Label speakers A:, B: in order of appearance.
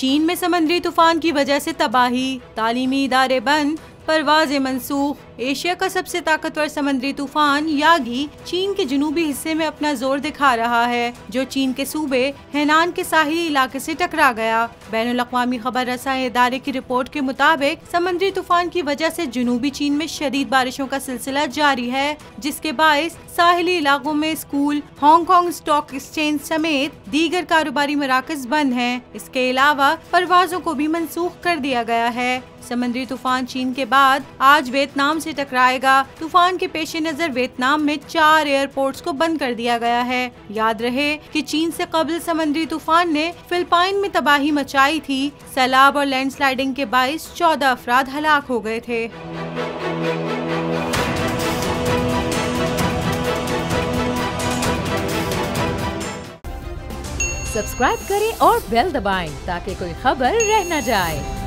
A: चीन में समुद्री तूफान की वजह से तबाही, तालीमी इदारे बंद, परवाज़ें मनसूख। एशिया का सबसे ताकतवर समुद्री तूफान यागी चीन के जनूबी हिस्से में अपना जोर दिखा रहा है, जो चीन के सूबे हेनान के साहिली इलाके से टकरा गया। बैनुल अक़वामी खबर रसाई इदारे की रिपोर्ट के मुताबिक समुद्री तूफान की वजह से जनूबी चीन में शदीद बारिशों का सिलसिला जारी है, जिसके बायस साहिली इलाकों में स्कूल, हांगकांग स्टॉक एक्सचेंज समेत दीगर कारोबारी मराकज बंद हैं। इसके अलावा परवाजों को भी मनसूख कर दिया गया है। समुद्री तूफान चीन के बाद आज वियतनाम से टकराएगा। तूफान के पेश नजर वियतनाम में 4 एयरपोर्ट्स को बंद कर दिया गया है। याद रहे कि चीन से कबल समुद्री तूफान ने फिलिपाइन में तबाही मचाई थी। सैलाब और लैंडस्लाइडिंग के बायस 14 अफराद हलाक हो गए थे।
B: सब्सक्राइब करें और बेल दबाएं ताकि कोई खबर रह न जाए।